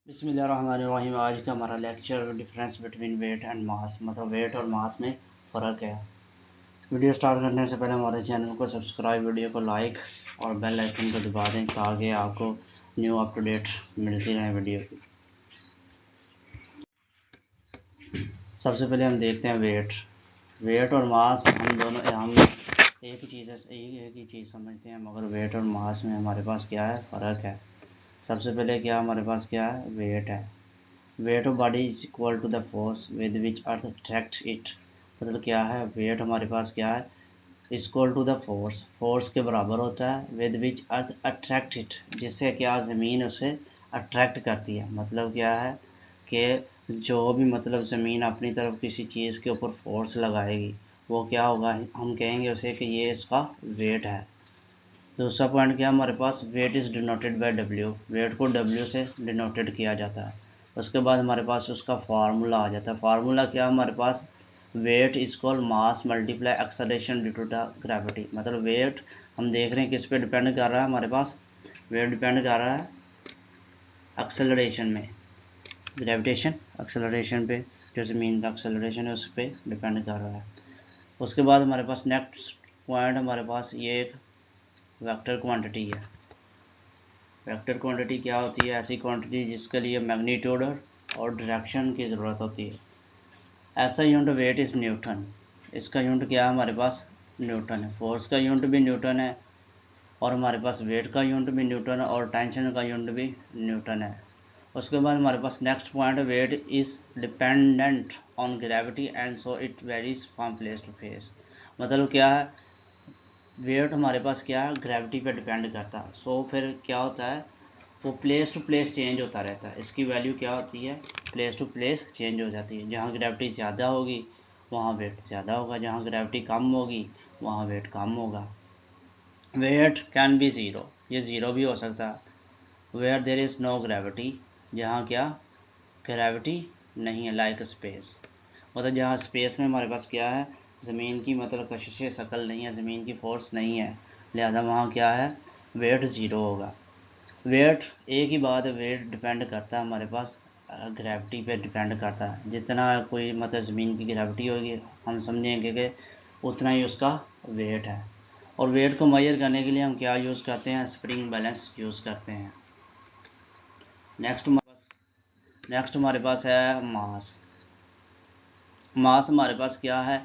बिस्मिल्लाहिर्रहमानिर्रहीम। आज का हमारा lecture difference between weight and mass, मतलब वेट और मास में फ़र्क है। वीडियो स्टार्ट करने से पहले हमारे चैनल को सब्सक्राइब, वीडियो को लाइक और बेल आइकन को दबा दें ताकि आपको न्यू अप टू डेट मिलती रहे वीडियो की। सबसे पहले हम देखते हैं वेट और मास। हम एक ही चीज़ समझते हैं, मगर वेट और मास में हमारे पास क्या है, फ़र्क है। सबसे पहले क्या हमारे पास क्या है, वेट है। Weight of body is equal to the force with which earth attract it. मतलब क्या है, वेट हमारे पास क्या है, इक्वल टू द फोर्स के बराबर होता है with which earth attract it, जिससे क्या ज़मीन उसे अट्रैक्ट करती है। मतलब क्या है कि जो भी मतलब ज़मीन अपनी तरफ किसी चीज़ के ऊपर फोर्स लगाएगी वो क्या होगा, हम कहेंगे उसे कि ये इसका वेट है। दूसरा पॉइंट क्या हमारे पास, weight is denoted by W. Weight को डब्ल्यू से डिनोटेड किया जाता है। उसके बाद हमारे पास उसका फार्मूला आ जाता है। फार्मूला क्या हमारे पास, weight equal mass multiply acceleration due to the gravity. मतलब वेट हम देख रहे हैं किस पे डिपेंड कर रहा है, हमारे पास वेट डिपेंड कर रहा है एक्सेलरेशन में, ग्रेविटेशन एक्सेलरेशन पे, जो ज़मीन का एक्सेलरेशन है उस पर डिपेंड कर रहा है। उसके बाद हमारे पास नेक्स्ट पॉइंट, हमारे पास ये एक वेक्टर क्वांटिटी है। वेक्टर क्वांटिटी क्या होती है, ऐसी क्वांटिटी जिसके लिए मैग्नीट्यूड और डायरेक्शन की ज़रूरत होती है। ऐसा यूनिट वेट इज़ न्यूटन। इसका यूनिट क्या है हमारे पास, न्यूटन है। फोर्स का यूनिट भी न्यूटन है और हमारे पास वेट का यूनिट भी न्यूटन है और टेंशन का यूनिट भी न्यूटन है। उसके बाद हमारे पास next point, weight is dependent on gravity and so it varies from place to place. मतलब क्या है, वेट हमारे पास क्या है, ग्रेविटी पे डिपेंड करता है। सो फिर क्या होता है, वो प्लेस टू प्लेस चेंज होता रहता है। इसकी वैल्यू क्या होती है, प्लेस टू प्लेस चेंज हो जाती है। जहाँ ग्रेविटी ज़्यादा होगी वहाँ वेट ज़्यादा होगा, जहाँ ग्रेविटी कम होगी वहाँ वेट कम होगा। वेट कैन बी ज़ीरो, ये ज़ीरो भी हो सकता है। Where there is no gravity, जहाँ क्या ग्रेविटी नहीं है, लाइक स्पेस। मतलब जहाँ स्पेस में हमारे पास क्या है, ज़मीन की मतलब कशिश शकल नहीं है, ज़मीन की फोर्स नहीं है, लिहाजा वहाँ क्या है, वेट ज़ीरो होगा। वेट एक ही बात है, वेट डिपेंड करता है हमारे पास ग्रेविटी पे डिपेंड करता है। जितना कोई मतलब ज़मीन की ग्रेविटी होगी हम समझेंगे कि उतना ही उसका वेट है। और वेट को मेजर करने के लिए हम क्या यूज़ करते हैं, स्प्रिंग बैलेंस यूज़ करते हैं। नेक्स्ट हमारे पास है मास। मास हमारे पास क्या है,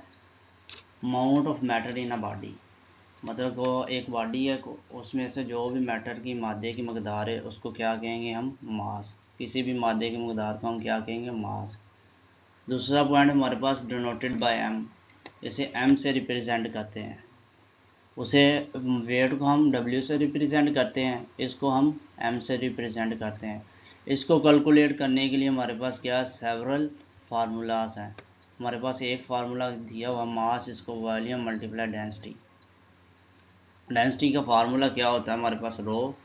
amount of matter in a body. मतलब वो एक बॉडी है, उसमें से जो भी मैटर की मादे की मकदार है उसको क्या कहेंगे हम, मास। किसी भी मादे की मकदार को हम क्या कहेंगे, मास। दूसरा पॉइंट हमारे पास डिनोटेड बाय एम, इसे एम से रिप्रेजेंट करते हैं। उसे वेट को हम डब्ल्यू से रिप्रेजेंट करते हैं, इसको हम एम से रिप्रेजेंट करते हैं। इसको कैलकुलेट करने के लिए हमारे पास क्या, सेवरल फार्मूलाज हैं। हमारे पास एक फार्मूला दिया हुआ, मास इसको वॉल्यूम मल्टीप्लाई डेंसिटी। डेंसिटी का फार्मूला क्या होता है हमारे पास, rho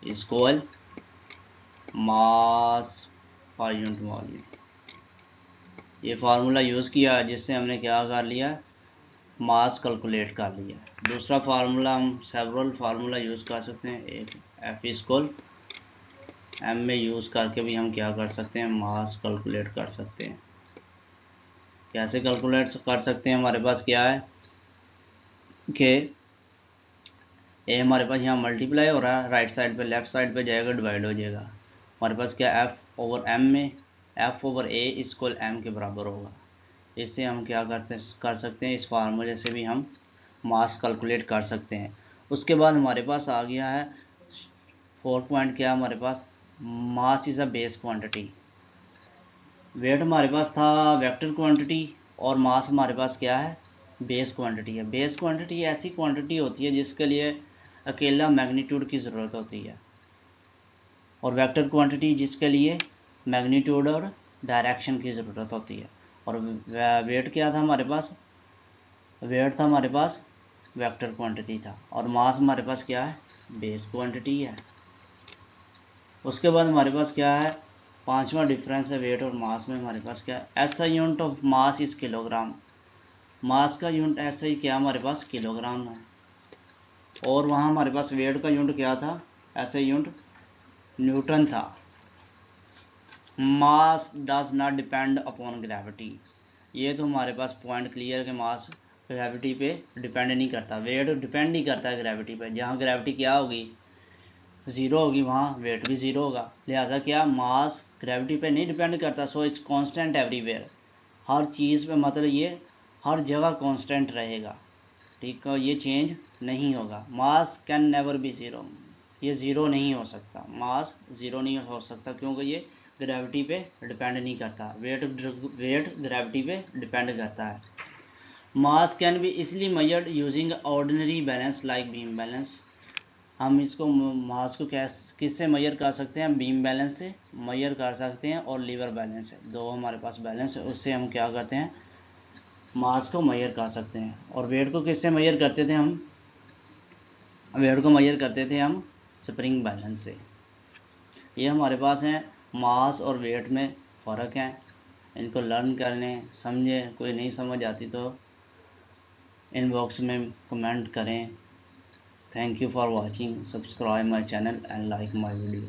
equal mass per unit volume. ये फार्मूला यूज़ किया जिससे हमने क्या कर लिया, मास कैलकुलेट कर लिया। दूसरा फार्मूला हम सेवरल फार्मूला यूज़ कर सकते हैं, एक एफ इक्वल एम में यूज़ करके भी हम क्या कर सकते हैं, मास कैलकुलेट कर सकते हैं। कैसे कैलकुलेट कर सकते हैं, हमारे पास क्या है कि ए हमारे पास यहाँ मल्टीप्लाई हो रहा है, राइट साइड पे लेफ्ट साइड पे जाएगा, डिवाइड हो जाएगा। हमारे पास क्या, एफ ओवर एम में एफ ओवर ए इक्वल एम के बराबर होगा। इससे हम क्या कर सकते हैं, इस फार्मूले से भी हम मास कैलकुलेट कर सकते हैं। उसके बाद हमारे पास आ गया है फोर्थ पॉइंट, क्या हमारे पास, mass is a base quantity. Weight हमारे पास था वेक्टर क्वांटिटी और मास हमारे पास क्या है, बेस क्वांटिटी है। बेस क्वांटिटी ऐसी क्वांटिटी होती है जिसके लिए अकेला मैग्नीट्यूड की ज़रूरत होती है, और वेक्टर क्वांटिटी जिसके लिए मैग्नीट्यूड और डायरेक्शन की ज़रूरत होती है। और वेट क्या था हमारे पास, वेट था हमारे पास वेक्टर क्वांटिटी था, और मास हमारे पास क्या है, बेस क्वांटिटी है। उसके बाद हमारे पास क्या है, पांचवा डिफरेंस है वेट और मास में, हमारे पास क्या है, ऐसा unit of mass is kilogram. Mass का यूनिट ऐसा ही क्या हमारे पास, किलोग्राम है। और वहाँ हमारे पास वेट का यूनिट क्या था, ऐसे यूनिट न्यूटन था। Mass does not depend upon gravity, ये तो हमारे पास पॉइंट क्लियर के मास ग्रेविटी पे डिपेंड नहीं करता, वेट डिपेंड नहीं करता है ग्रेविटी पे। जहाँ ग्रेविटी क्या होगी, ज़ीरो होगी, वहाँ वेट भी ज़ीरो होगा। लिहाजा क्या, मास ग्रेविटी पे नहीं डिपेंड करता, सो इट्स कांस्टेंट एवरीवेयर। हर चीज़ पे मतलब ये हर जगह कांस्टेंट रहेगा, ठीक है, ये चेंज नहीं होगा। मास कैन नेवर बी ज़ीरो, ये ज़ीरो नहीं हो सकता, मास ज़ीरो नहीं हो सकता, क्योंकि ये ग्रेविटी पे डिपेंड नहीं करता। वेट ग्रेविटी पे डिपेंड करता है। मास कैन बी इसलिए measured using ordinary balance like beam balance. हम इसको मास को किससे मेजर कर सकते हैं, बीम बैलेंस से मेजर कर सकते हैं और लीवर बैलेंस से, दो हमारे पास बैलेंस है, उससे हम क्या करते हैं, मास को मेजर कर सकते हैं। और वेट को किससे मेजर करते थे हम, वेट को मेजर करते थे हम स्प्रिंग बैलेंस से। ये हमारे पास है, मास और वेट में फ़र्क है, इनको लर्न कर लें, समझें। कोई नहीं समझ आती तो इनबॉक्स में कमेंट करें। Thank you for watching. Subscribe my channel and like my video.